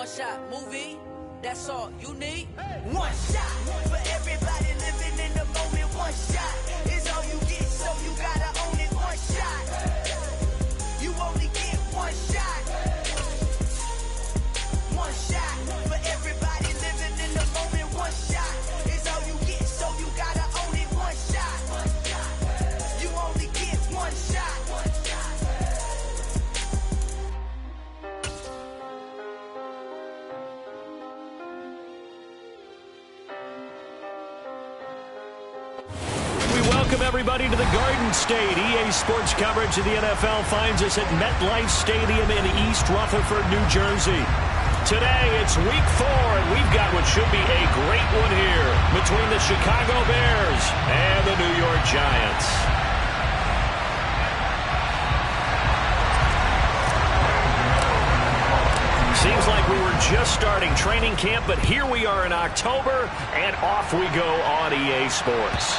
one shot movie, that's all you need. One shot for everybody living in the moment. One shot is all you get, so you gotta own it. One shot, you only get one shot. One shot for everybody living in the moment. One shot is all you get, so you gotta own it. One shot, you only get one shot. Welcome everybody to the Garden State. EA Sports coverage of the NFL finds us at MetLife Stadium in East Rutherford, New Jersey. Today it's week 4 and we've got what should be a great one here between the Chicago Bears and the New York Giants. Seems like we were just starting training camp, but here we are in October and off we go on EA Sports.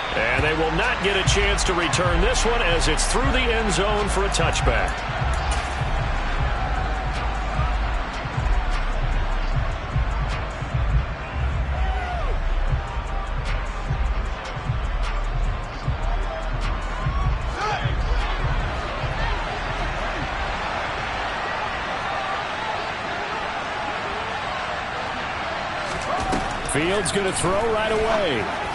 And they will not get a chance to return this one as it's through the end zone for a touchback. Fields going to throw right away.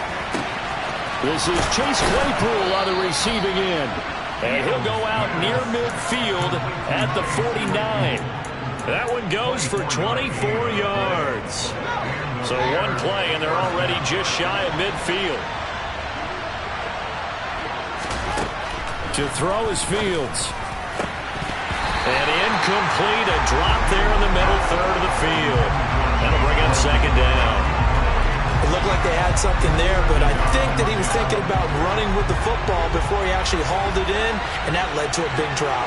This is Chase Claypool on the receiving end. And he'll go out near midfield at the 49. That one goes for 24 yards. So one play, and they're already just shy of midfield. To throw is Fields. And incomplete, a drop there in the middle third of the field. That'll bring up second down. It looked like they had something there, but I think that he was thinking about running with the football before he actually hauled it in, and that led to a big drop.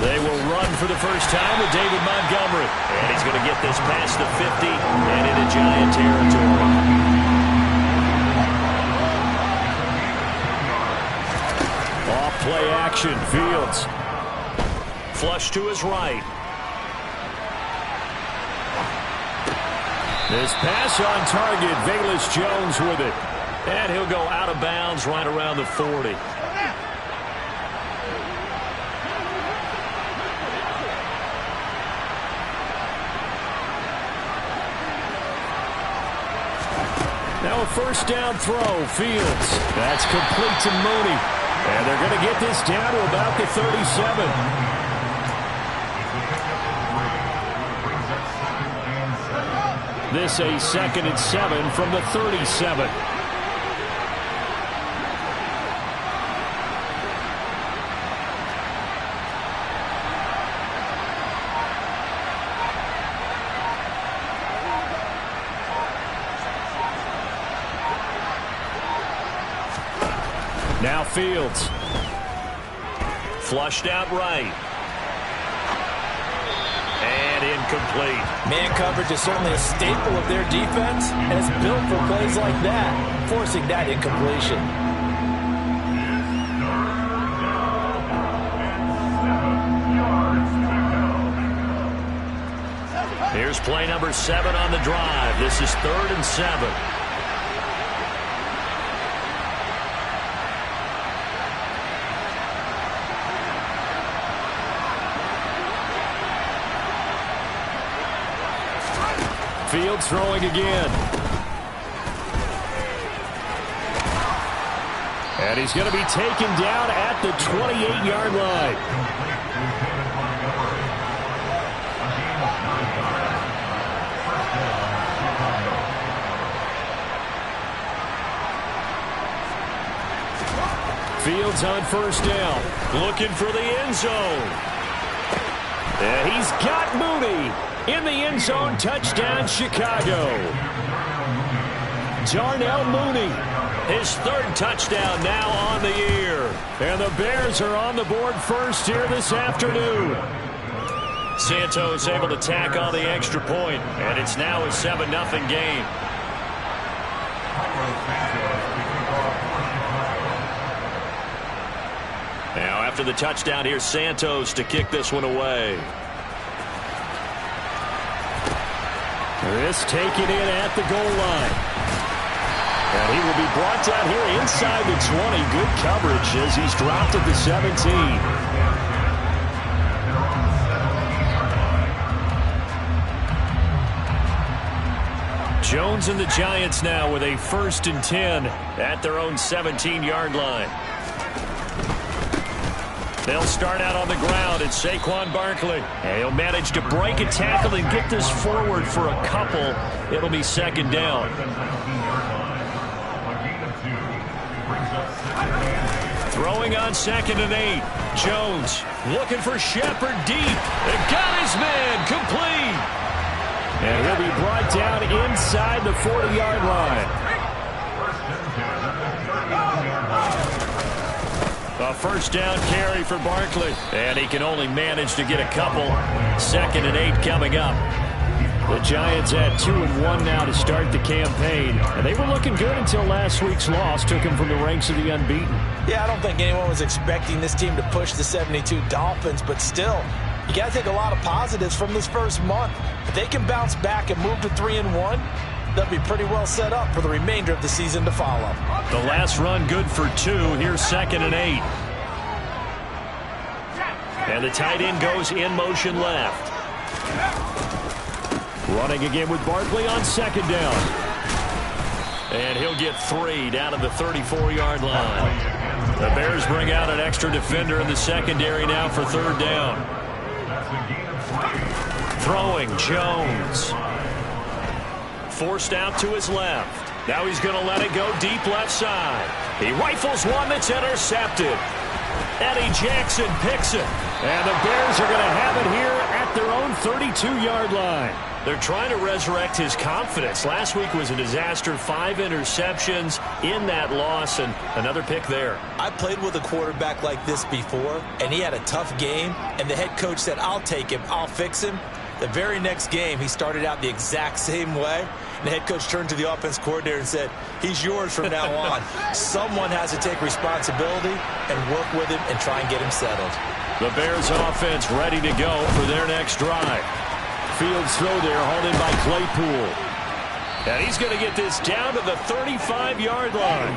They will run for the first time with David Montgomery. And he's going to get this past the 50 and into Giant territory. Off play action, Fields. Flush to his right. This pass on target, Velus Jones with it. And he'll go out of bounds right around the 40. Now a first down throw, Fields. That's complete to Mooney. And they're going to get this down to about the 37. This a 2nd and 7 from the 37. Now Fields. Flushed out right. Incomplete. Man coverage is certainly a staple of their defense, and it's built for plays like that, forcing that incompletion. Here's play number 7 on the drive. This is 3rd and 7. Fields throwing again. And he's going to be taken down at the 28-yard line. Fields on first down. Looking for the end zone. And he's got Mooney. In the end zone, touchdown, Chicago. Darnell Mooney, his 3rd touchdown now on the year. And the Bears are on the board first here this afternoon. Santos able to tack on the extra point, and it's now a 7-0 game. Now after the touchdown, here's Santos to kick this one away. This taken in at the goal line. And he will be brought down here inside the 20. Good coverage as he's dropped at the 17. Jones and the Giants now with a 1st and 10 at their own 17-yard line. They'll start out on the ground. It's Saquon Barkley. And he'll manage to break a tackle and get this forward for a couple. It'll be 2nd down. Throwing on 2nd and 8. Jones looking for Shepard deep. And got his man complete. And he'll be brought down inside the 40-yard line. A 1st down carry for Barkley. And he can only manage to get a couple. 2nd and 8 coming up. The Giants at 2-1 now to start the campaign. And they were looking good until last week's loss took them from the ranks of the unbeaten. Yeah, I don't think anyone was expecting this team to push the 72 Dolphins, but still, you got to take a lot of positives from this first month. If they can bounce back and move to 3-1, they'll be pretty well set up for the remainder of the season to follow. The last run good for 2. Here's 2nd and 8. And the tight end goes in motion left. Running again with Barkley on 2nd down. And he'll get 3 down to the 34-yard line. The Bears bring out an extra defender in the secondary now for 3rd down. Throwing, Jones. Forced out to his left. Now he's going to let it go deep left side. He rifles one that's intercepted. Eddie Jackson picks it. And the Bears are going to have it here at their own 32-yard line. They're trying to resurrect his confidence. Last week was a disaster. 5 interceptions in that loss, and another pick there. I played with a quarterback like this before, and he had a tough game, and the head coach said, I'll take him, I'll fix him. The very next game, he started out the exact same way. And the head coach turned to the offense coordinator and said, he's yours from now on. Someone has to take responsibility and work with him and try and get him settled. The Bears offense ready to go for their next drive. Fields throw there, hauled in by Claypool. And he's going to get this down to the 35-yard line.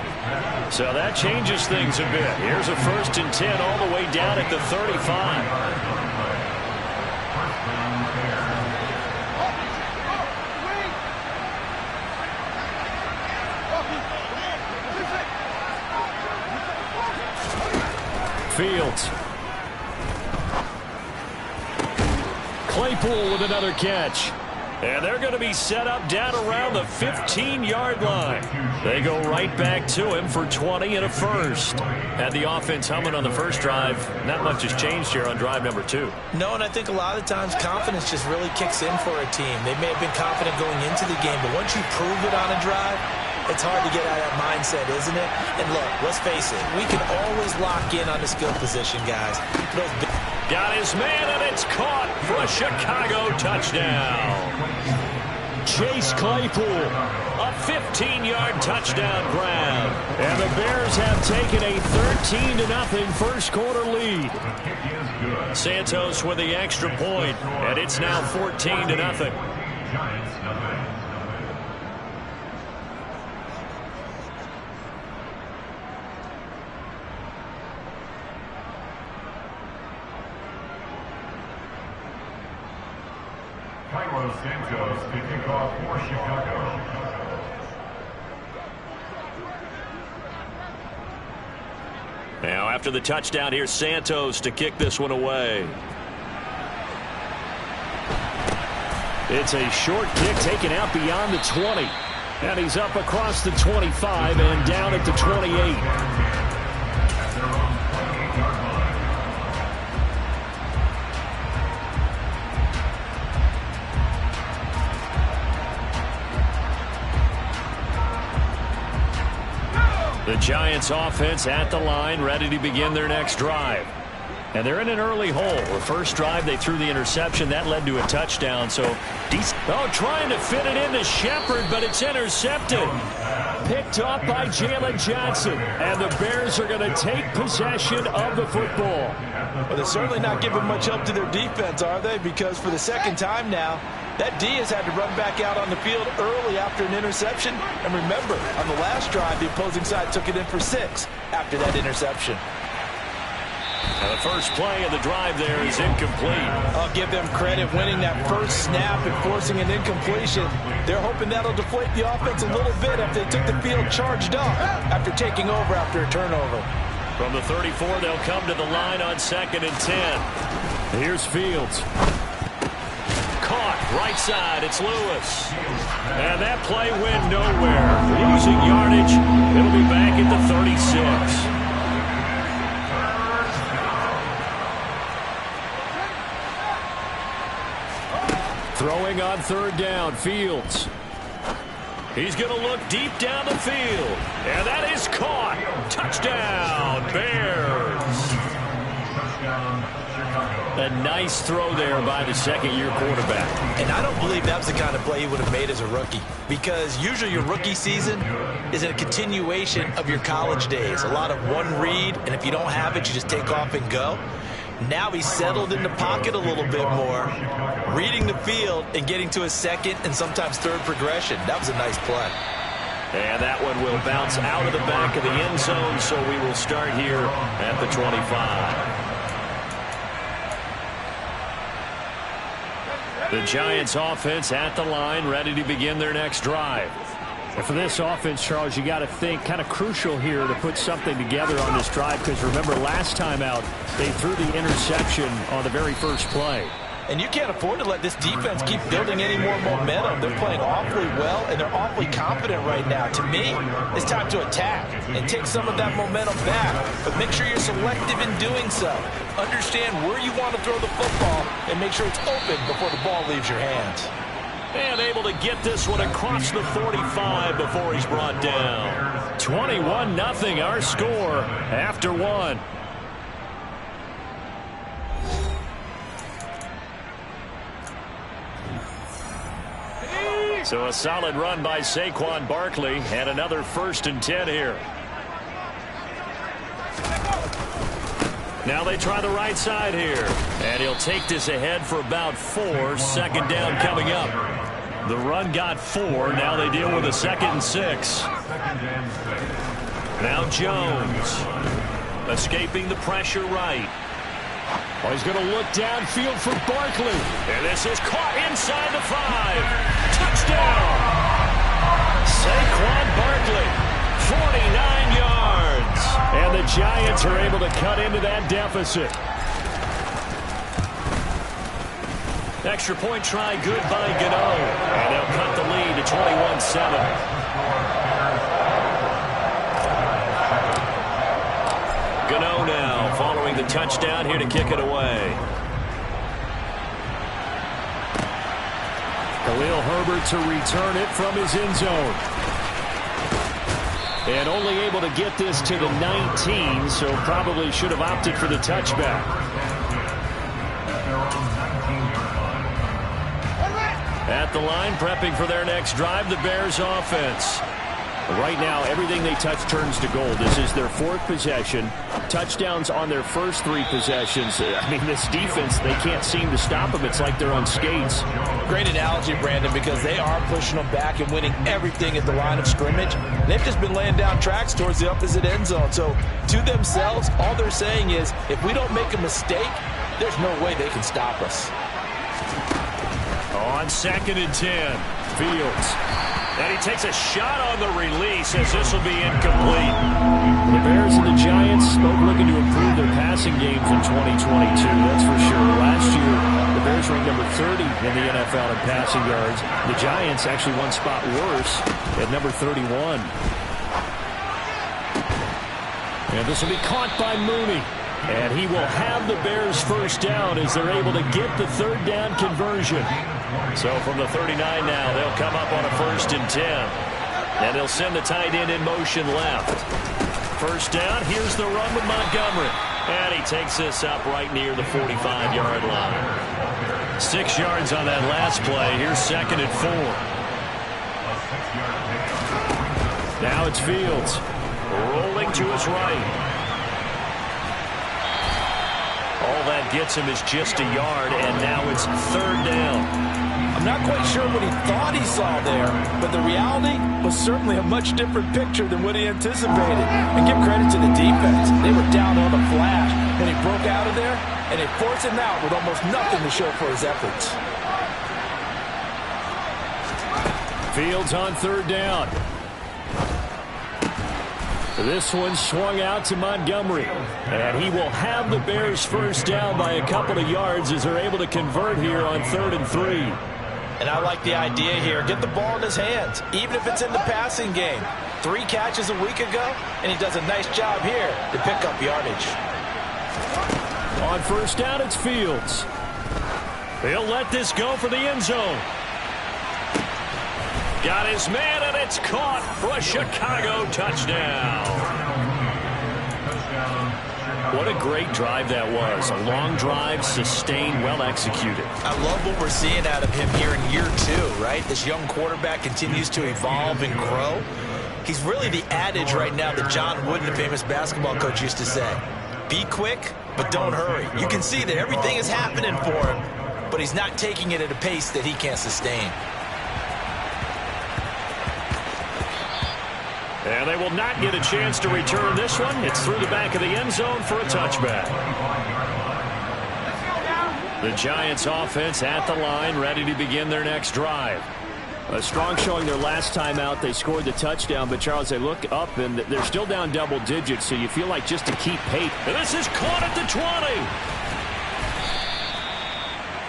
So that changes things a bit. Here's a 1st and 10 all the way down at the 35. Fields. Claypool with another catch. And they're going to be set up down around the 15-yard line. They go right back to him for 20 and a 1st. Had the offense humming on the first drive. Not much has changed here on drive number 2. No, and I think a lot of times confidence just really kicks in for a team. They may have been confident going into the game, but once you prove it on a drive, it's hard to get out of that mindset, isn't it? And look, let's face it, we can always lock in on the skill position, guys. Got his man, and it's caught for a Chicago touchdown. Chase Claypool. A 15-yard touchdown grab. And the Bears have taken a 13-0 first quarter lead. Santos with the extra point, and it's now 14-0. Santos to kick off for Chicago. Now after the touchdown, here's Santos to kick this one away. It's a short kick taken out beyond the 20. And he's up across the 25 and down at the 28. The Giants offense at the line, ready to begin their next drive. And they're in an early hole. The first drive, they threw the interception. That led to a touchdown. So, trying to fit it into Shepard, but it's intercepted. Picked off by Jalen Johnson. And the Bears are going to take possession of the football. Well, they're certainly not giving much help to their defense, are they? Because for the second time now, that D has had to run back out on the field early after an interception. And remember, on the last drive, the opposing side took it in for 6 after that interception. And the first play of the drive there is incomplete. I'll give them credit winning that first snap and forcing an incompletion. They're hoping that'll deflate the offense a little bit after they took the field charged up after taking over after a turnover. From the 34, they'll come to the line on 2nd and 10. Here's Fields. Caught, right side, it's Lewis. And that play went nowhere. Losing yardage, it'll be back at the 36. Throwing on 3rd down, Fields. He's going to look deep down the field. And that is caught. Touchdown, Bears. A nice throw there by the second-year quarterback. And I don't believe that was the kind of play he would have made as a rookie. Because usually your rookie season is a continuation of your college days. A lot of one read, and if you don't have it, you just take off and go. Now he's settled in the pocket a little bit more, reading the field and getting to his 2nd and sometimes 3rd progression. That was a nice play. And that one will bounce out of the back of the end zone, so we will start here at the 25. The Giants offense at the line, ready to begin their next drive. And for this offense, Charles, you got to think kind of crucial here to put something together on this drive, because remember last time out they threw the interception on the very first play. And you can't afford to let this defense keep building any more momentum. They're playing awfully well, and they're awfully confident right now. To me, it's time to attack and take some of that momentum back. But make sure you're selective in doing so. Understand where you want to throw the football and make sure it's open before the ball leaves your hands. And able to get this one across the 45 before he's brought down. 21-0 our score after 1. So a solid run by Saquon Barkley and another 1st and 10 here. Now they try the right side here. And he'll take this ahead for about 4. 2nd down coming up. The run got 4. Now they deal with a 2nd and 6. Now Jones. Escaping the pressure right. Oh, he's going to look downfield for Barkley. And this is caught inside the 5. Touchdown. Saquon Barkley. 49 yards. And the Giants are able to cut into that deficit. Extra point try good by Gano. And they'll cut the lead to 21-7. Gano now following the touchdown here to kick it away. Khalil Herbert to return it from his end zone. And only able to get this to the 19, so probably should have opted for the touchback. At the line, prepping for their next drive, the Bears offense. Right now, everything they touch turns to gold. This is their 4th possession. Touchdowns on their first 3 possessions. I mean, this defense, they can't seem to stop them. It's like they're on skates. Great analogy, Brandon, because they are pushing them back and winning everything at the line of scrimmage. They've just been laying down tracks towards the opposite end zone. So, to themselves, all they're saying is, if we don't make a mistake, there's no way they can stop us. On 2nd and 10, Fields. And he takes a shot on the release as this will be incomplete. The Bears and the Giants both looking to improve their passing games in 2022, that's for sure. Last year, the Bears ranked number 30 in the NFL in passing yards. The Giants actually one spot worse at number 31. And this will be caught by Mooney. And he will have the Bears first down as they're able to get the 3rd down conversion. So from the 39 now, they'll come up on a 1st and 10. And they'll send the tight end in motion left. First down, here's the run with Montgomery. And he takes this up right near the 45-yard line. 6 yards on that last play. Here's 2nd and 4. Now it's Fields. Rolling to his right. All that gets him is just a yard, and now it's third down. I'm not quite sure what he thought he saw there, but the reality was certainly a much different picture than what he anticipated. And give credit to the defense. They were down on a flash, and he broke out of there, and they forced him out with almost nothing to show for his efforts. Fields on third down. This one swung out to Montgomery. And he will have the Bears first down by a couple of yards as they're able to convert here on 3rd and 3. And I like the idea here. Get the ball in his hands, even if it's in the passing game. 3 catches a week ago, and he does a nice job here to pick up yardage. On first down, it's Fields. He'll let this go for the end zone. Got his man, and it's caught for a Chicago touchdown. What a great drive that was. A long drive, sustained, well executed. I love what we're seeing out of him here in year 2, right? This young quarterback continues to evolve and grow. He's really the adage right now that John Wooden, the famous basketball coach, used to say. Be quick, but don't hurry. You can see that everything is happening for him, but he's not taking it at a pace that he can't sustain. And they will not get a chance to return this one. It's through the back of the end zone for a touchback. The Giants offense at the line, ready to begin their next drive. A strong showing their last time out. They scored the touchdown, but Charles, they look up and they're still down double digits, so you feel like just to keep pace. And this is caught at the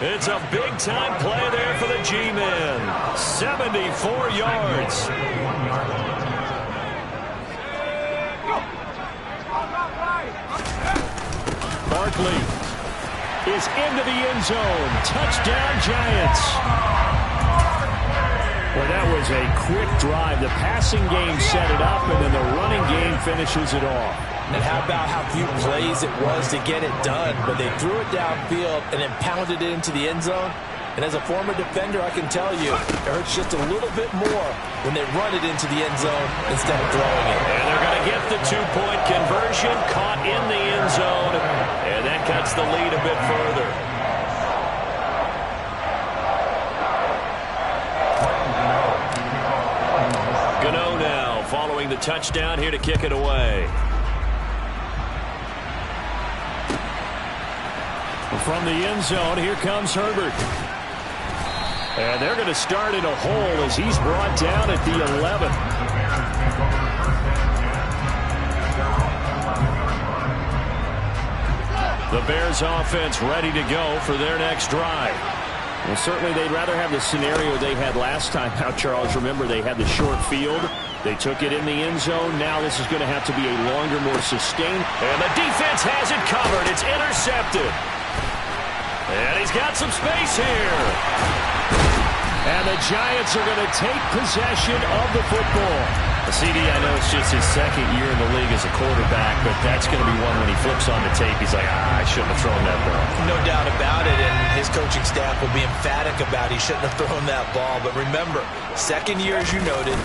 20. It's a big-time play there for the G-Men. 74 yards. Barkley is into the end zone. Touchdown, Giants. Well, that was a quick drive. The passing game set it up, and then the running game finishes it off. And how about how few plays it was to get it done? But they threw it downfield and then pounded it into the end zone. And as a former defender, I can tell you, it hurts just a little bit more when they run it into the end zone instead of throwing it. And they're going to get the 2-point conversion, caught in the end zone, and that cuts the lead a bit further. Gano now following the touchdown here to kick it away. From the end zone, here comes Herbert. And they're going to start in a hole as he's brought down at the 11. The Bears offense ready to go for their next drive. Well, certainly they'd rather have the scenario they had last time out, Charles. Remember, they had the short field. They took it in the end zone. Now this is going to have to be a longer, more sustained. And the defense has it covered. It's intercepted. And he's got some space here. And the Giants are going to take possession of the football. CD, I know it's just his second year in the league as a quarterback, but that's going to be one when he flips on the tape. He's like, I shouldn't have thrown that ball. No doubt about it, and his coaching staff will be emphatic about he shouldn't have thrown that ball. But remember, second year, as you noted,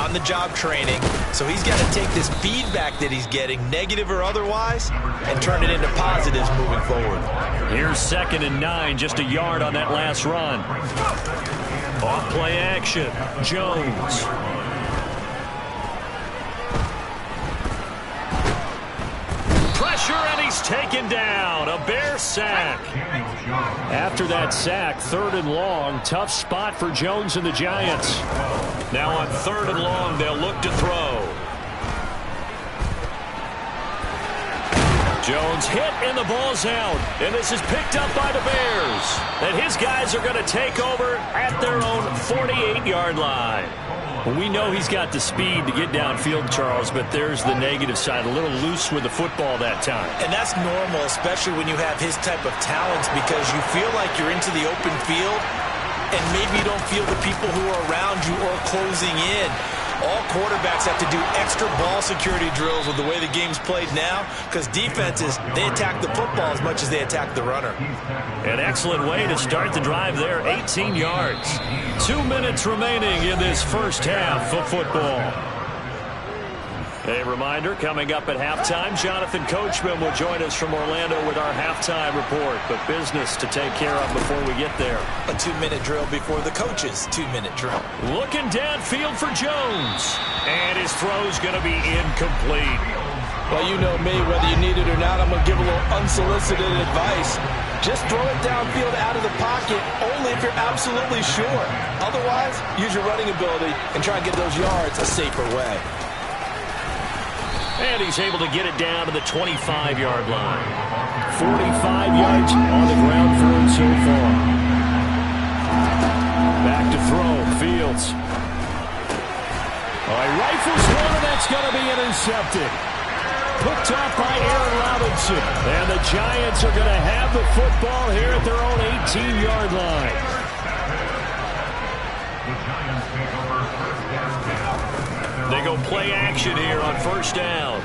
on-the-job training, so he's got to take this feedback that he's getting, negative or otherwise, and turn it into positives moving forward. Here's 2nd and 9, just a yard on that last run. Off play action, Jones. Pressure, and he's taken down. A Bear sack. After that sack, 3rd and long. Tough spot for Jones and the Giants. Now on 3rd and long, they'll look to throw. Jones hit, and the ball's out. And this is picked up by the Bears. And his guys are going to take over at their own 48-yard line. Well, we know he's got the speed to get downfield, Charles, but there's the negative side. A little loose with the football that time. And that's normal, especially when you have his type of talents, because you feel like you're into the open field, and maybe you don't feel the people who are around you or closing in. All quarterbacks have to do extra ball security drills with the way the game's played now, because defenses, they attack the football as much as they attack the runner. An excellent way to start the drive there, 18 yards. 2 minutes remaining in this first half of football. A reminder, coming up at halftime, Jonathan Coachman will join us from Orlando with our halftime report. But business to take care of before we get there. A 2-minute drill before the coach's 2-minute drill. Looking downfield for Jones. And his throw's going to be incomplete. Well, you know me, whether you need it or not, I'm going to give a little unsolicited advice. Just throw it downfield out of the pocket only if you're absolutely sure. Otherwise, use your running ability and try and get those yards a safer way. And he's able to get it down to the 25-yard line. 45 yards on the ground for him so far. Back to throw, Fields. All right, rifles one, and that's going to be intercepted. Picked off by Aaron Robinson. And the Giants are going to have the football here at their own 18-yard line. They go play action here on first down.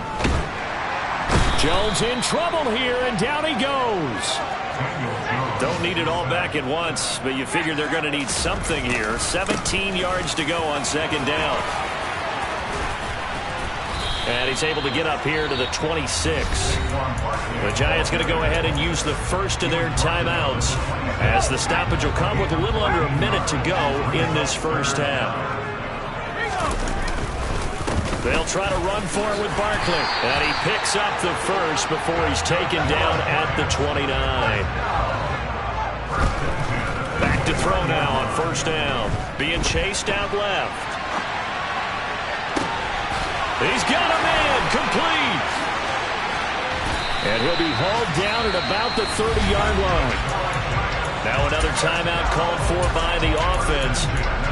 Jones in trouble here, and down he goes. Don't need it all back at once, but you figure they're going to need something here. 17 yards to go on second down. And he's able to get up here to the 26. The Giants going to go ahead and use the first of their timeouts, as the stoppage will come with a little under a minute to go in this first half. They'll try to run for it with Barkley. And he picks up the first before he's taken down at the 29. Back to throw now on first down. Being chased out left. He's got a man. Complete. And he'll be hauled down at about the 30-yard line. Now another timeout called for by the offense,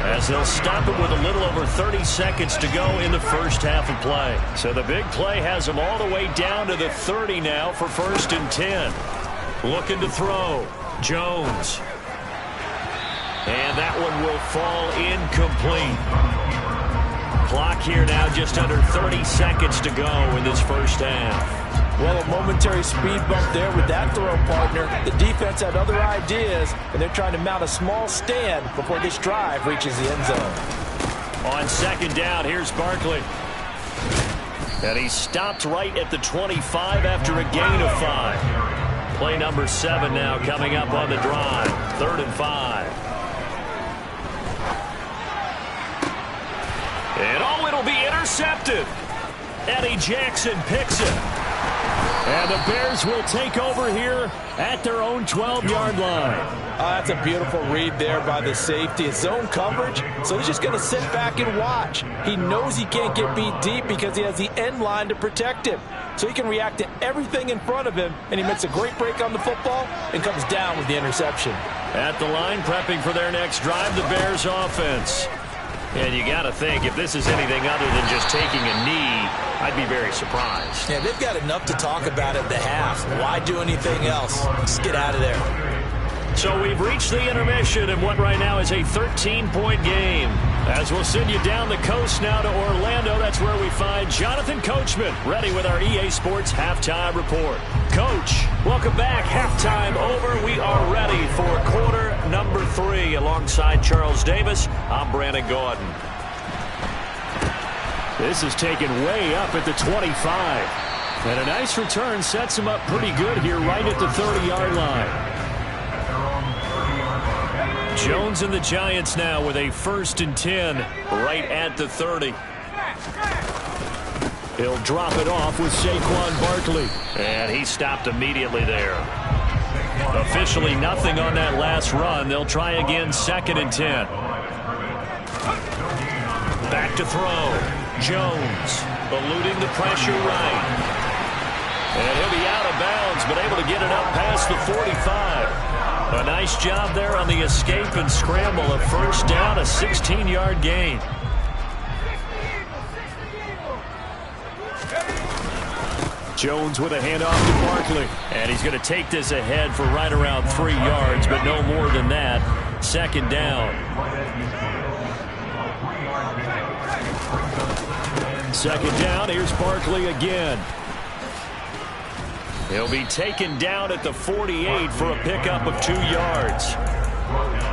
as they'll stop it with a little over 30 seconds to go in the first half of play. So the big play has them all the way down to the 30 now for first and 10. Looking to throw. Jones. And that one will fall incomplete. Clock here now just under 30 seconds to go in this first half. Well, a momentary speed bump there with that throw, partner. The defense had other ideas, and they're trying to mount a small stand before this drive reaches the end zone. On second down, here's Barkley. And he stopped right at the 25 after a gain of 5. Play number 7 now coming up on the drive. 3rd and 5. And it'll be intercepted. Eddie Jackson picks it. And the Bears will take over here at their own 12-yard line. That's a beautiful read there by the safety. It's zone coverage, so he's just going to sit back and watch. He knows he can't get beat deep because he has the end line to protect him. So he can react to everything in front of him, and he makes a great break on the football and comes down with the interception. At the line, prepping for their next drive, the Bears offense. And you got to think, if this is anything other than just taking a knee, I'd be very surprised. Yeah, they've got enough to talk about at the half. Why do anything else? Just get out of there. So we've reached the intermission in what right now is a 13-point game. As we'll send you down the coast now to Orlando, that's where we find Jonathan Coachman, ready with our EA Sports Halftime Report. Coach, welcome back. Halftime over. We are ready for quarter number 3. Alongside Charles Davis, I'm Brandon Gordon. This is taken way up at the 25. And a nice return sets him up pretty good here right at the 30-yard line. Jones and the Giants now with a 1st and 10 right at the 30. He'll drop it off with Saquon Barkley. And he stopped immediately there. Officially nothing on that last run. They'll try again 2nd and 10. Back to throw. Jones eluding the pressure right. And he'll be out of bounds, but able to get it up past the 45. A nice job there on the escape and scramble. A first down, a 16-yard gain. Jones with a handoff to Barkley. And he's going to take this ahead for right around 3 yards, but no more than that. 2nd down. 2nd down, here's Barkley again. He'll be taken down at the 48 for a pickup of 2 yards.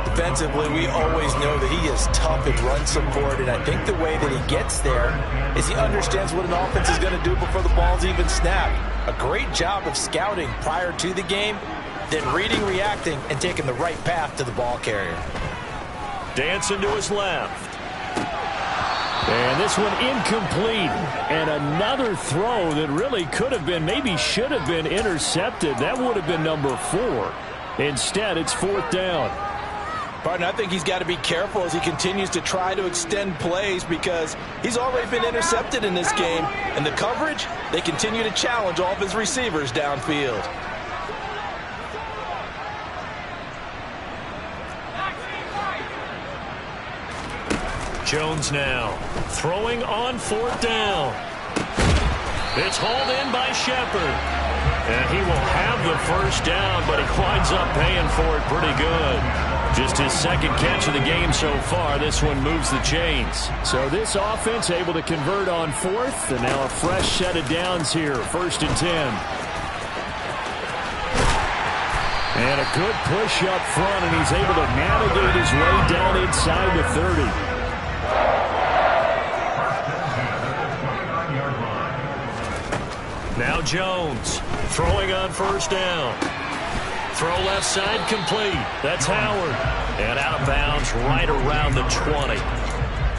Defensively, we always know that he is tough in run support, and I think the way that he gets there is he understands what an offense is going to do before the ball's even snapped. A great job of scouting prior to the game, then reading, reacting, and taking the right path to the ball carrier. Dancing to his left. And this one incomplete. And another throw that really could have been, maybe should have been intercepted. That would have been number 4. Instead, it's 4th down. Partner, I think he's got to be careful as he continues to try to extend plays because he's already been intercepted in this game. And the coverage, they continue to challenge all of his receivers downfield. Jones now throwing on 4th down. It's hauled in by Shepard. And he will have the first down, but he winds up paying for it pretty good. Just his second catch of the game so far. This one moves the chains. So this offense able to convert on 4th, and now a fresh set of downs here. 1st and 10. And a good push up front, and he's able to navigate his way down inside the 30. Now Jones throwing on 1st down. Throw left side complete. That's Howard. And out of bounds right around the 20.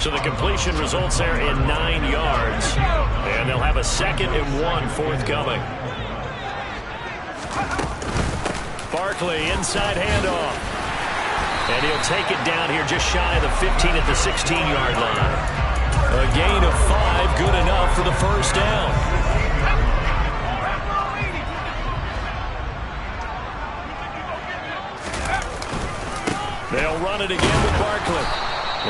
So the completion results there in 9 yards. And they'll have a 2nd and 1 forthcoming. Barkley inside handoff. And he'll take it down here just shy of the 15 at the 16-yard line. A gain of 5, good enough for the first down. They'll run it again with Barkley.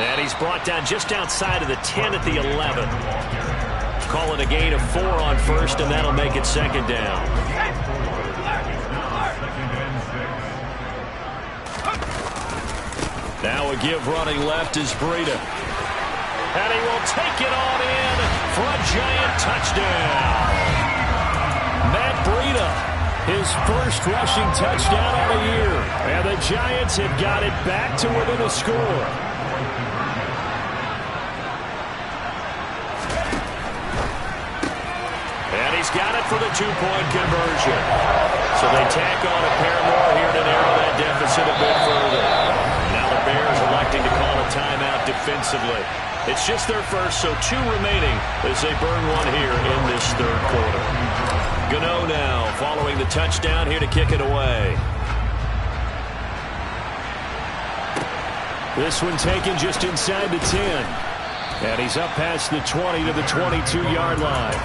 And he's brought down just outside of the 10 at the 11. Call it a gain of 4 on 1st, and that'll make it 2nd down. Now a give running left is Breida. And he will take it on in for a giant touchdown. Matt Breida. His first rushing touchdown of the year. And the Giants have got it back to within a score. And he's got it for the 2-point conversion. So they tack on a pair more here to narrow that deficit a bit further. Now the Bears electing to call a timeout defensively. It's just their first, so 2 remaining as they burn one here in this 3rd quarter. Gano now following the touchdown here to kick it away. This one taken just inside the 10. And he's up past the 20 to the 22-yard line.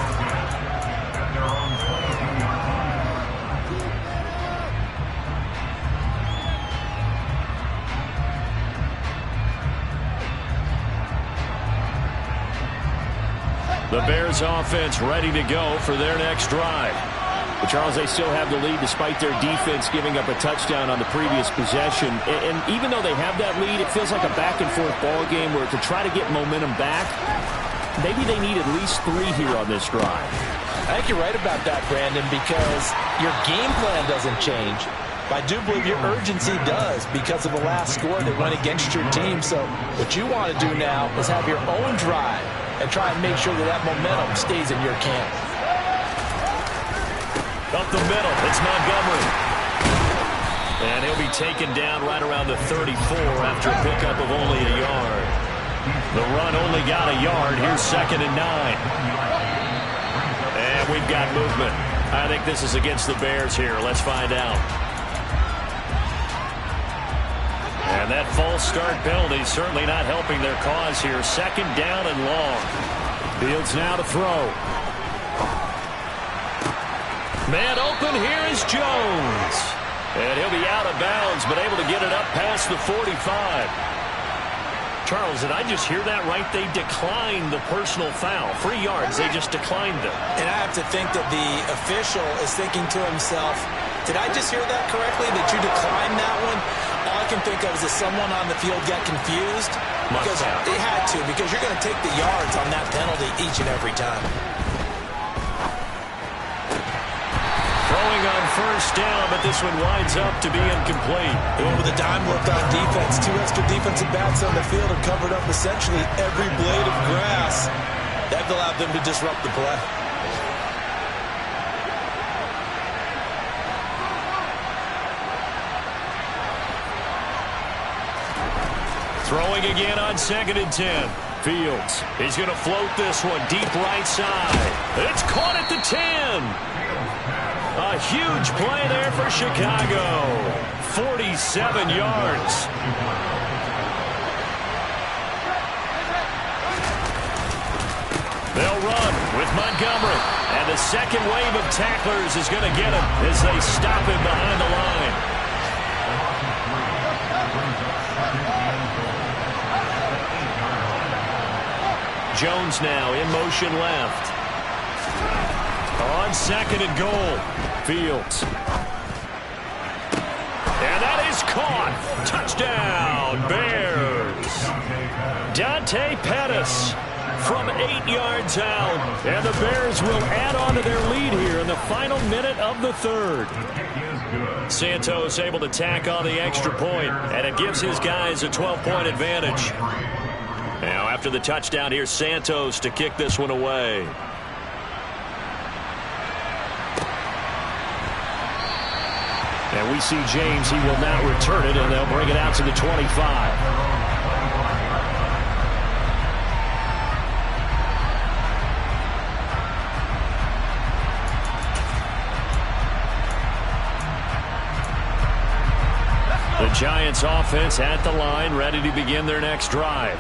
The Bears offense ready to go for their next drive. But Charles, they still have the lead despite their defense giving up a touchdown on the previous possession. And even though they have that lead, it feels like a back-and-forth ball game where to try to get momentum back, maybe they need at least 3 here on this drive. I think you're right about that, Brandon, because your game plan doesn't change. But I do believe your urgency does because of the last score that went against your team. So what you want to do now is have your own drive and try and make sure that that momentum stays in your camp. Up the middle, it's Montgomery. And he'll be taken down right around the 34 after a pickup of only a yard. The run only got a yard. Here's 2nd and 9. And we've got movement. I think this is against the Bears here. Let's find out. And that false start penalty certainly not helping their cause here. 2nd down and long. Fields now to throw. Man open, here is Jones. And he'll be out of bounds, but able to get it up past the 45. Charles, did I just hear that right? They declined the personal foul. 3 yards, they just declined them. And I have to think that the official is thinking to himself, did I just hear that correctly, that you declined that one? All I can think of is that someone on the field got confused. Because they had to, because you're going to take the yards on that penalty each and every time. Throwing on first down, but this one winds up to be incomplete. They went with a dime look on defense. 2 extra defensive backs on the field and covered up essentially every blade of grass. That allowed them to disrupt the play. Throwing again on 2nd and 10. Fields. He's going to float this one deep right side. It's caught at the 10. A huge play there for Chicago. 47 yards. They'll run with Montgomery. And the second wave of tacklers is going to get him as they stop him behind the line. Jones now in motion left. On 2nd and goal. Fields. And that is caught. Touchdown, Bears. Dante Pettis from 8 yards out. And the Bears will add on to their lead here in the final minute of the 3rd. Santos able to tack on the extra point, and it gives his guys a 12-point advantage. Now, after the touchdown, here's Santos to kick this one away. And we see James. He will not return it, and they'll bring it out to the 25. The Giants offense at the line, ready to begin their next drive.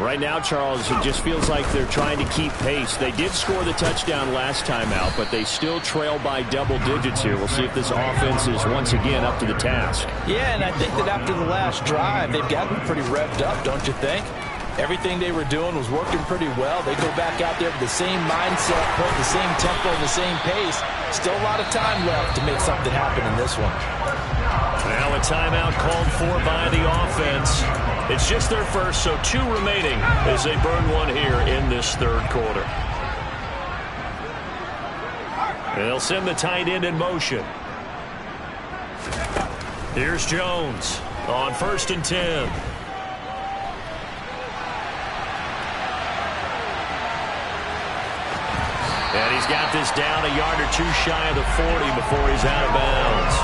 Right now, Charles, it just feels like they're trying to keep pace. They did score the touchdown last time out, but they still trail by double digits here. We'll see if this offense is once again up to the task. Yeah, and I think that after the last drive, they've gotten pretty revved up, don't you think? Everything they were doing was working pretty well. They go back out there with the same mindset, put the same tempo, the same pace. Still a lot of time left to make something happen in this one. Now a timeout called for by the offense. It's just their first, so 2 remaining as they burn one here in this 3rd quarter. And they'll send the tight end in motion. Here's Jones on 1st and 10. And he's got this down a yard or 2 shy of the 40 before he's out of bounds.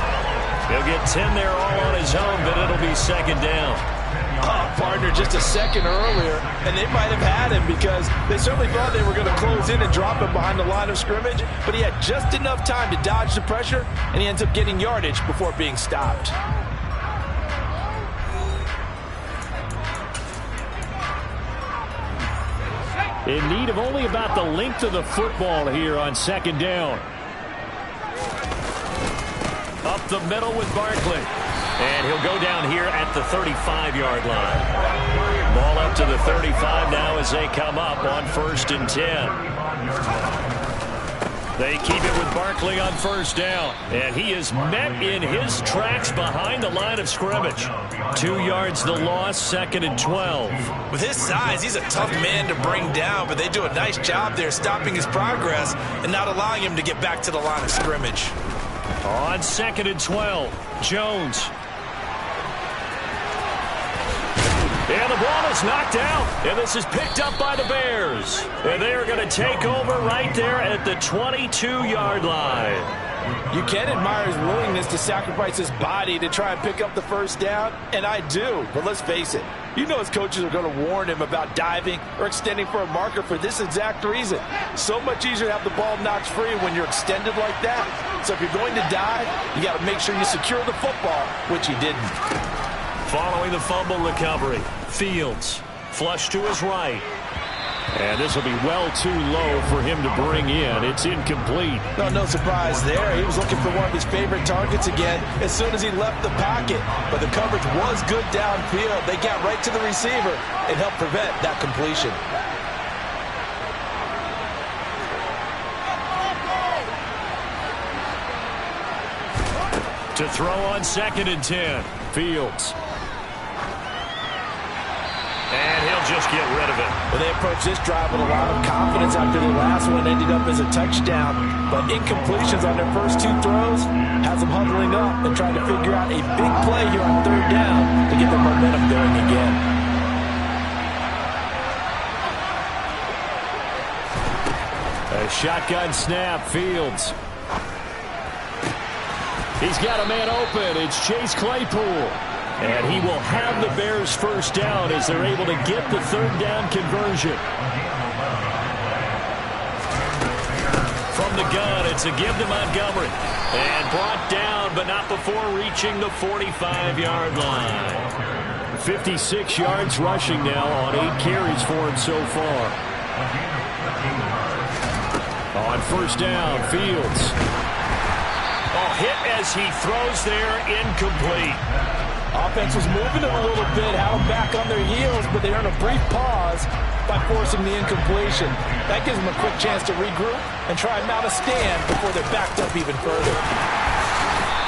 He'll get 10 there all on his own, but it'll be 2nd down. Partner just a second earlier, and they might have had him because they certainly thought they were going to close in and drop him behind the line of scrimmage, but he had just enough time to dodge the pressure, and he ends up getting yardage before being stopped. In need of only about the length of the football here on 2nd down. Up the middle with Barkley. And he'll go down here at the 35-yard line. Ball up to the 35 now as they come up on 1st and 10. They keep it with Barkley on 1st down. And he is met in his tracks behind the line of scrimmage. 2 yards the loss, 2nd and 12. With his size, he's a tough man to bring down, but they do a nice job there stopping his progress and not allowing him to get back to the line of scrimmage. On 2nd and 12, Jones. And the ball is knocked out, and this is picked up by the Bears. And they are going to take over right there at the 22-yard line. You can admire his willingness to sacrifice his body to try and pick up the 1st down, and I do. But let's face it, you know his coaches are going to warn him about diving or extending for a marker for this exact reason. So much easier to have the ball knocked free when you're extended like that. So if you're going to dive, you got to make sure you secure the football, which he didn't. Following the fumble recovery, Fields flush to his right. And this will be well too low for him to bring in. It's incomplete. No surprise there. He was looking for one of his favorite targets again as soon as he left the pocket. But the coverage was good downfield. They got right to the receiver and helped prevent that completion. To throw on 2nd and 10. Fields. And he'll just get rid of it. Well, they approached this drive with a lot of confidence after the last one ended up as a touchdown. But incompletions on their first two throws has them huddling up and trying to figure out a big play here on third down to get their momentum going again. A shotgun snap, Fields. He's got a man open. It's Chase Claypool. And he will have the Bears first down as they're able to get the third down conversion. From the gun, it's a give to Montgomery. And brought down, but not before reaching the 45-yard line. 56 yards rushing now on 8 carries for him so far. On first down, Fields. Oh, hit as he throws there, incomplete. Offense was moving them a little bit, had them back on their heels, but they earned a brief pause by forcing the incompletion. That gives them a quick chance to regroup and try and mount a stand before they're backed up even further.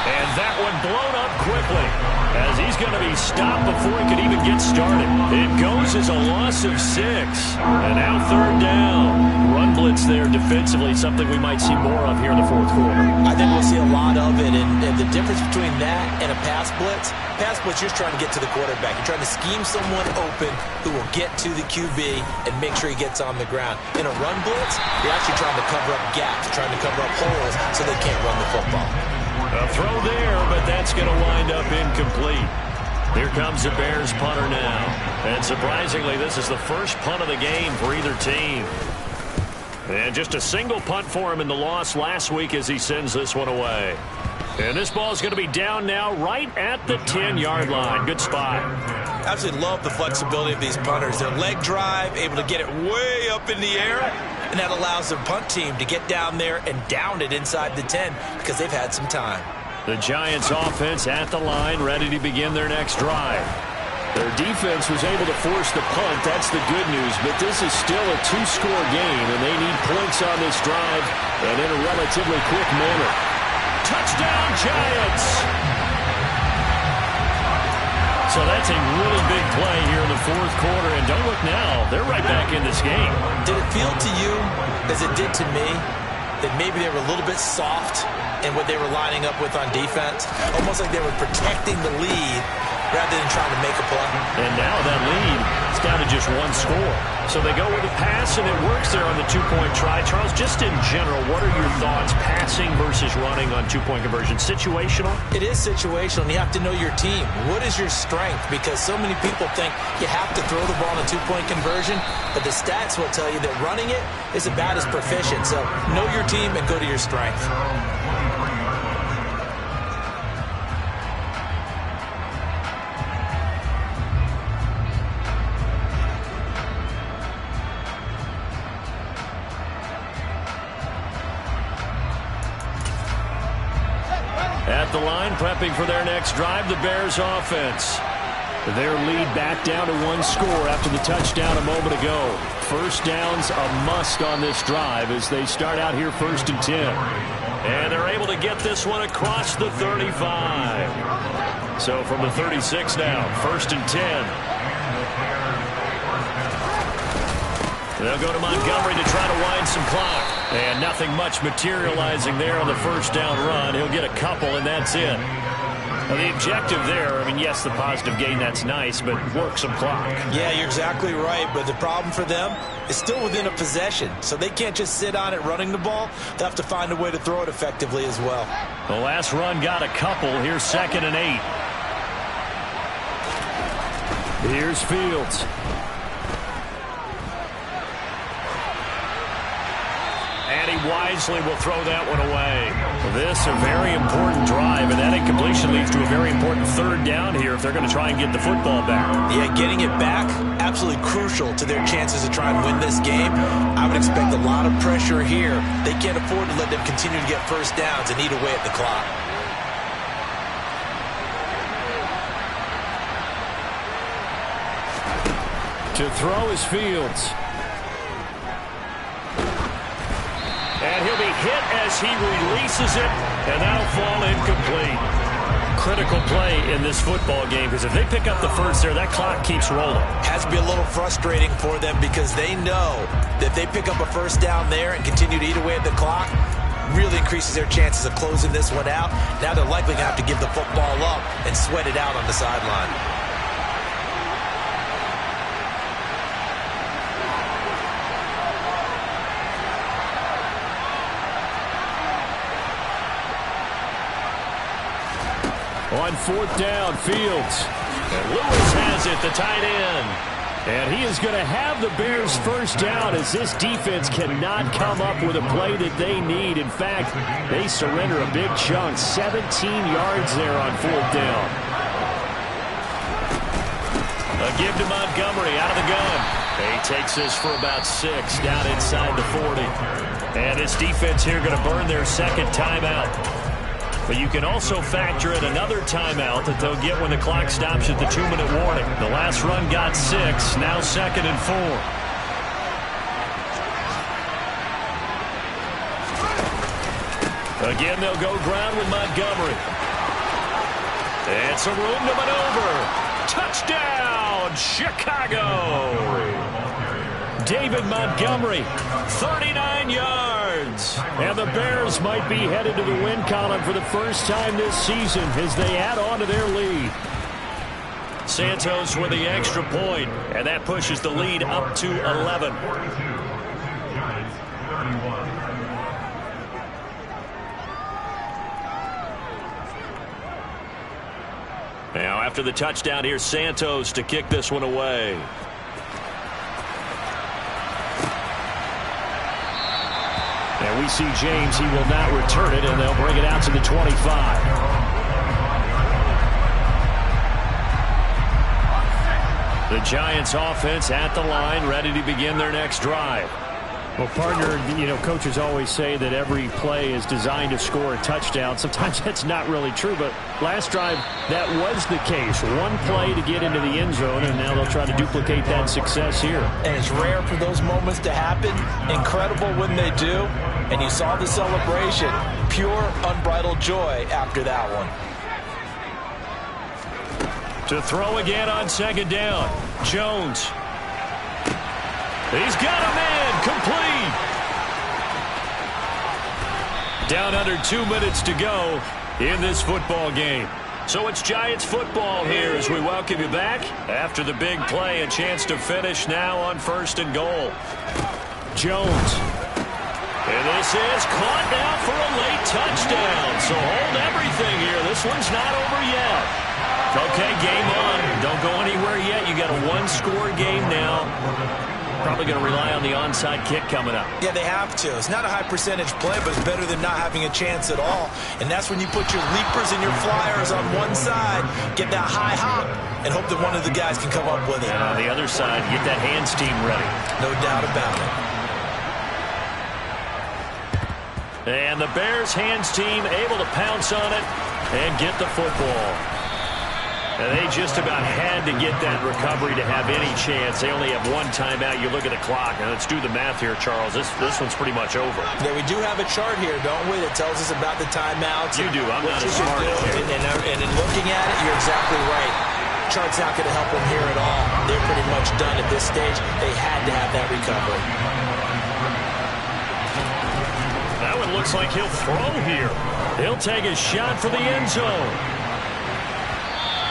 And that one blown up quickly as he's going to be stopped before he could even get started. It goes as a loss of 6. And now third down. Run blitz there defensively, something we might see more of here in the fourth quarter. I think we'll see a lot of it, and the difference between that and a pass blitz, you're just trying to get to the quarterback. You're trying to scheme someone open who will get to the QB and make sure he gets on the ground. In a run blitz, you're actually trying to cover up gaps, trying to cover up holes so they can't run the football. A throw there, but that's going to wind up incomplete. Here comes the Bears punter now. And surprisingly, this is the first punt of the game for either team. And just a single punt for him in the loss last week as he sends this one away. And this ball is going to be down now right at the 10-yard line. Good spot. Absolutely love the flexibility of these punters. Their leg drive, able to get it way up in the air, and that allows their punt team to get down there and down it inside the 10 because they've had some time. The Giants offense at the line, ready to begin their next drive. Their defense was able to force the punt. That's the good news, but this is still a 2-score game, and they need points on this drive and in a relatively quick manner. Touchdown, Giants! So that's a really big play here in the fourth quarter, and don't look now, they're right back in this game. Did it feel to you, as it did to me, that maybe they were a little bit soft in what they were lining up with on defense? Almost like they were protecting the lead rather than trying to make a play. And now that lead is down to just 1 score. So they go with a pass, and it works there on the 2-point try. Charles, just in general, what are your thoughts passing versus running on 2-point conversion? Situational? It is situational, and you have to know your team. What is your strength? Because so many people think you have to throw the ball in a 2-point conversion, but the stats will tell you that running it is about as proficient. So know your team and go to your strength. At the line, prepping for their next drive, the Bears offense. Their lead back down to 1 score after the touchdown a moment ago. First down's a must on this drive as they start out here 1st and 10. And they're able to get this one across the 35. So from the 36 now, 1st and 10. They'll go to Montgomery to try to wind some clock. And nothing much materializing there on the first down run. He'll get a couple, and that's it. Now, the objective there, I mean, yes, the positive gain, that's nice, but work some clock. Yeah, you're exactly right, but the problem for them is still within a possession, so they can't just sit on it running the ball. They'll have to find a way to throw it effectively as well. The last run got a couple. Here's 2nd and 8. Here's Fields. And he wisely will throw that one away. This a very important drive, and that incompletion leads to a very important third down here if they're going to try and get the football back. Yeah, getting it back, absolutely crucial to their chances to try and win this game. I would expect a lot of pressure here. They can't afford to let them continue to get first downs and eat away at the clock. To throw is Fields. And he'll be hit as he releases it, and that'll fall incomplete. Critical critical play in this football game, because if they pick up the first there, that clock keeps rolling. Has to be a little frustrating for them because they know that if they pick up a first down there and continue to eat away at the clock, really increases their chances of closing this one out. Now they're likely going to have to give the football up and sweat it out on the sideline. On fourth down, Fields. And Lewis has it, the tight end. And he is going to have the Bears first down as this defense cannot come up with a play that they need. In fact, they surrender a big chunk, 17 yards there on fourth down. A give to Montgomery out of the gun. He takes this for about 6 down inside the 40. And this defense here going to burn their second timeout. But you can also factor in another timeout that they'll get when the clock stops at the 2-minute warning. The last run got 6, now 2nd and 4. Again, they'll go ground with Montgomery. It's a room to maneuver. Touchdown, Chicago! David Montgomery, 39 yards. And the Bears might be headed to the win column for the first time this season as they add on to their lead. Santos with the extra point, and that pushes the lead up to 11. Now after the touchdown, here's Santos to kick this one away. And we see James, he will not return it, and they'll bring it out to the 25. The Giants offense at the line, ready to begin their next drive. Well, partner, coaches always say that every play is designed to score a touchdown. Sometimes that's not really true, but last drive, that was the case. One play to get into the end zone, and now they'll try to duplicate that success here. And it's rare for those moments to happen. Incredible when they do. And you saw the celebration. Pure, unbridled joy after that one. To throw again on second down. Jones. He's got a man. Complete. Down under 2 minutes to go in this football game. So it's Giants football here as we welcome you back. After the big play, a chance to finish now on 1st and goal. Jones. And this is caught now for a late touchdown. So hold everything here. This one's not over yet. Okay, game on. Don't go anywhere yet. You got a one-score game now. Probably going to rely on the onside kick coming up. Yeah, they have to. It's not a high percentage play, but it's better than not having a chance at all. And that's when you put your leapers and your flyers on one side, get that high hop, and hope that one of the guys can come up with it. And on the other side, get that hands team ready. No doubt about it. And the Bears hands team able to pounce on it and get the football. And they just about had to get that recovery to have any chance. They only have one timeout. You look at the clock, and let's do the math here, Charles. This one's pretty much over. Yeah, we do have a chart here, don't we, that tells us about the timeouts. You do. I'm not as smart as you. And in looking at it, you're exactly right. Chart's not going to help them here at all. They're pretty much done at this stage. They had to have that recovery. That one looks like he'll throw here. He'll take a shot for the end zone.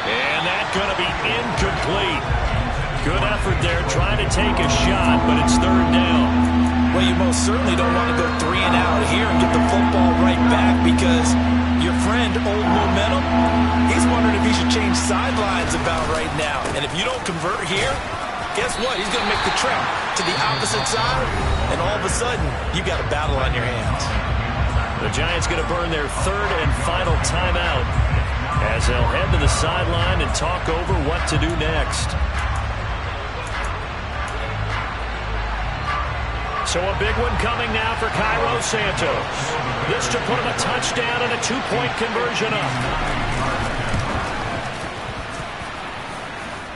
And that's going to be incomplete. Good effort there trying to take a shot, but it's 3rd down. Well, you most certainly don't want to go 3 and out here and get the football right back because your friend, Old Momentum, he's wondering if he should change sidelines about right now. And if you don't convert here, guess what? He's going to make the trip to the opposite side, and all of a sudden, you got a battle on your hands. The Giants going to burn their 3rd and final timeout as they'll head to the sideline and talk over what to do next. So a big one coming now for Cairo Santos. This to put him a touchdown and a 2-point conversion up.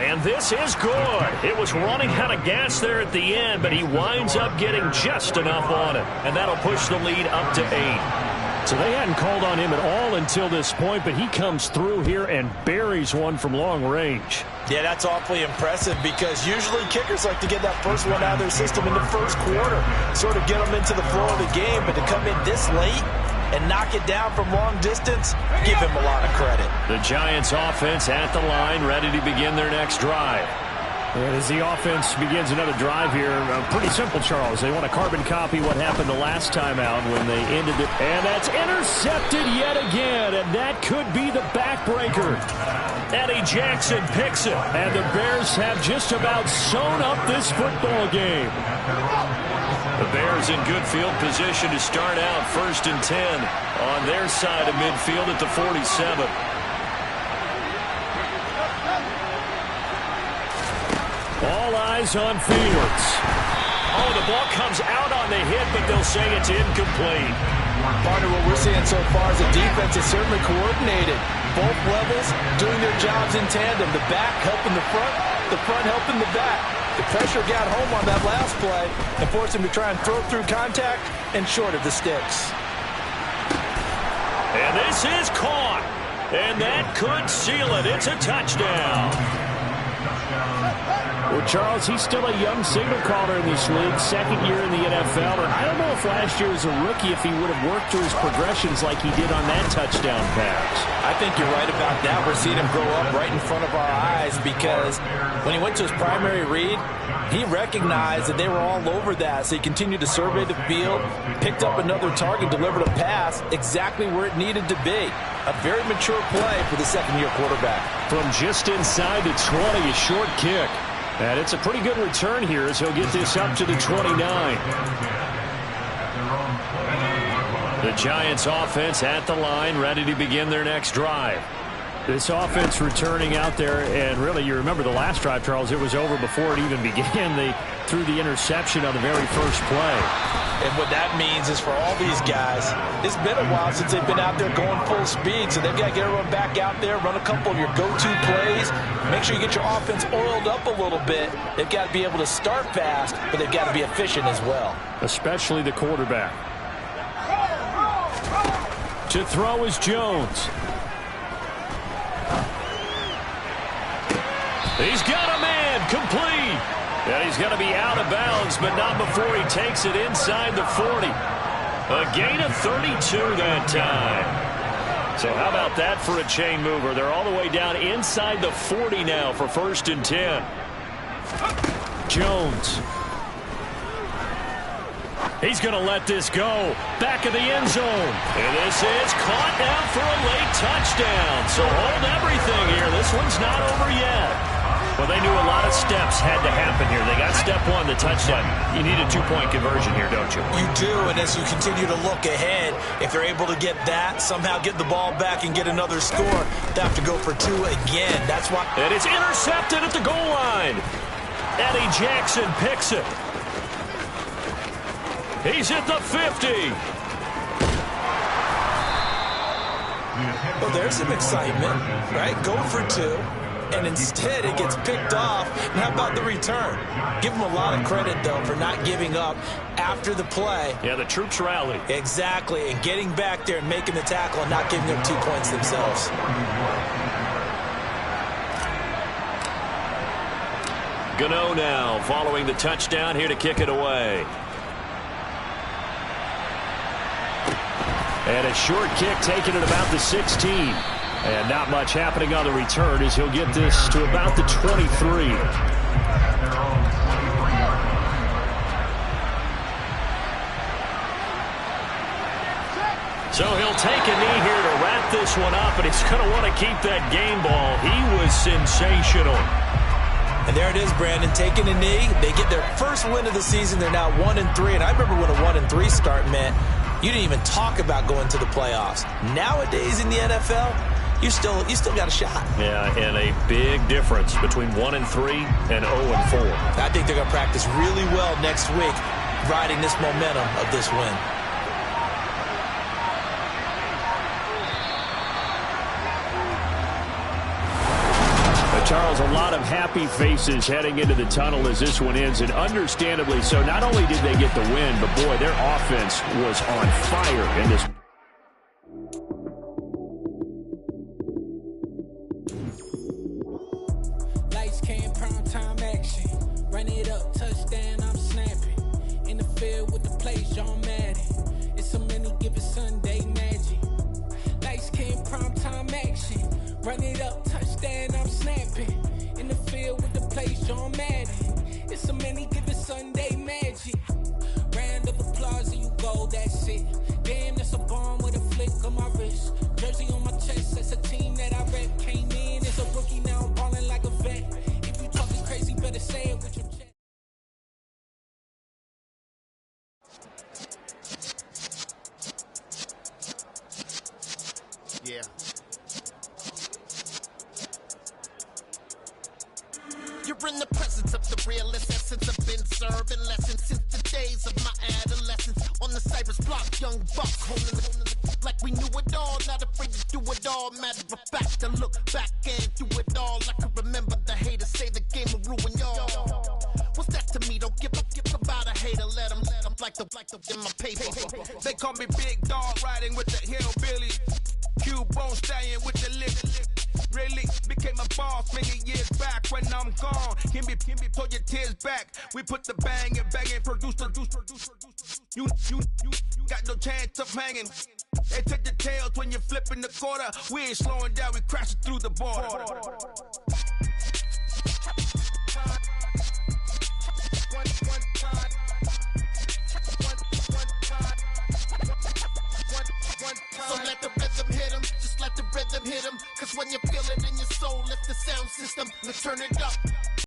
And this is good. It was running out of gas there at the end, but he winds up getting just enough on it. And that'll push the lead up to 8. So they hadn't called on him at all until this point, but he comes through here and buries one from long range. Yeah, that's awfully impressive because usually kickers like to get that first one out of their system in the first quarter, sort of get them into the flow of the game, but to come in this late and knock it down from long distance, give him a lot of credit. The Giants offense at the line, ready to begin their next drive. And as the offense begins another drive here, pretty simple, Charles. They want to carbon copy what happened the last time out when they ended it. And that's intercepted yet again, and that could be the backbreaker. Eddie Jackson picks it, and the Bears have just about sewn up this football game. The Bears in good field position to start out 1st and 10 on their side of midfield at the 47. All eyes on Fields. Oh, the ball comes out on the hit, but they'll say it's incomplete. Partner, what we're seeing so far is the defense is certainly coordinated. Both levels doing their jobs in tandem. The back helping the front helping the back. The pressure got home on that last play and forced him to try and throw through contact and short of the sticks. And this is caught. And that could seal it. It's a touchdown. Well, Charles, he's still a young signal caller in this league, second year in the NFL, and I don't know if last year as a rookie if he would have worked through his progressions like he did on that touchdown pass. I think you're right about that. We're seeing him grow up right in front of our eyes because when he went to his primary read, he recognized that they were all over that, so he continued to survey the field, picked up another target, delivered a pass exactly where it needed to be. A very mature play for the second-year quarterback. From just inside the 20, a short kick. And it's a pretty good return here as he'll get this up to the 29. The Giants offense at the line, ready to begin their next drive. This offense returning out there, and really, you remember the last drive, Charles, it was over before it even began. They threw the interception on the very first play. And what that means is for all these guys, it's been a while since they've been out there going full speed, so they've got to get everyone back out there, run a couple of your go-to plays, make sure you get your offense oiled up a little bit. They've got to be able to start fast, but they've got to be efficient as well. Especially the quarterback. To throw is Jones. He's got a man, complete. And he's going to be out of bounds, but not before he takes it inside the 40. A gain of 32 that time. So how about that for a chain mover? They're all the way down inside the 40 now for 1st and 10. Jones. He's going to let this go. Back of the end zone. And this is caught now for a late touchdown. So hold everything here. This one's not over yet. Well, they knew a lot of steps had to happen here. They got step one, the touchdown. You need a 2-point conversion here, don't you? You do, and as you continue to look ahead, if they're able to get that, somehow get the ball back and get another score, they have to go for 2 again. That's why. And it's intercepted at the goal line. Eddie Jackson picks it. He's at the 50. Well, there's some excitement, right? Go for 2. And instead it gets picked off. And how about the return? Give them a lot of credit, though, for not giving up after the play. Yeah, the troops rallied. Exactly, and getting back there and making the tackle and not giving up 2 points themselves. Gano now following the touchdown here to kick it away. And a short kick taken at about the 16. And not much happening on the return as he'll get this to about the 23. So he'll take a knee here to wrap this one up, and he's going to want to keep that game ball. He was sensational. And there it is, Brandon, taking a knee. They get their first win of the season. They're now 1-3, and I remember when a 1-3 start meant you didn't even talk about going to the playoffs. Nowadays in the NFL, you still got a shot. Yeah, and a big difference between 1-3 and 0-4. I think they're going to practice really well next week, riding this momentum of this win. Charles, a lot of happy faces heading into the tunnel as this one ends, and understandably so. Not only did they get the win, but boy, their offense was on fire in this. touchdown, I'm snapping. In the field with the plays, John Madden. It's a many given Sunday magic. Lights came primetime action. Run it up, touchdown, I'm snapping. In the field with the plays, John Madden. It's a many given Sunday magic. Round of applause and you go, that's it. Damn, that's a bomb with a flick on my wrist. Jersey on my chest, that's a team that I rep. Came in as a rookie, now I'm ballin' like a vet. If you talking crazy, better say it with your chest. Yeah. You're in the presence of the realest essence. I've been serving lessons since the days of my adolescence. On the Cypress block, young buck, holding it like we knew it all. Not afraid to do it all. Matter of fact, to look back and do it all. I can remember the haters say the game will ruin y'all. What's that to me? Don't give about a hater. Let them like the in my paper. They call me Big Dog, riding with the hillbilly. Q-Bone stallion with the lip. Really became a boss many years back. When I'm gone, can be pull your tears back. We put the bang and produce. You got no chance of hanging. They take the tails when you're flipping the quarter. We ain't slowing down, we crashing through the border. So let the rhythm hit him, just let the rhythm hit him. Cause when you feel it in your soul, lift the sound system, let's turn it up.